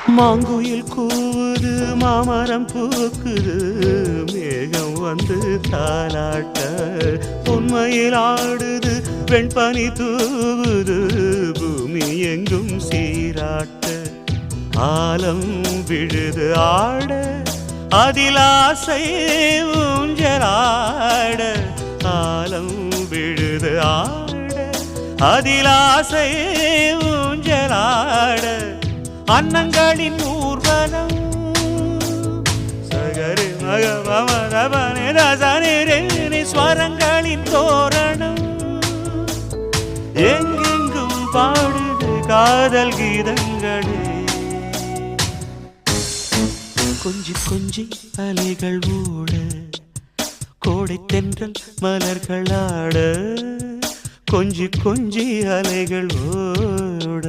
மாங்குயில் கூவுது மாமரம் பூக்குது மேகம் வந்து தாலாட்ட உண்மையில் ஆடுது வெண்பனி தூவுது பூமி எங்கும் சீராட்ட ஆலம் விழுது ஆட அதில் ஆசை ஊஞ்சலாட ஆலம் விழுது ஆட அதில் ஆசை ஊஞ்சலாட அன்னங்களின் ஊர்வலம் சகரி மகமரபனி ஸ்வரங்களின் தோரணம் எங்கெங்கும் பாடுது காதல் கீதங்களே கொஞ்சி கொஞ்சி அலைகள் ஓட கோடை தென்றல் மலர்களாட கொஞ்சி கொஞ்சி அலைகள் ஓட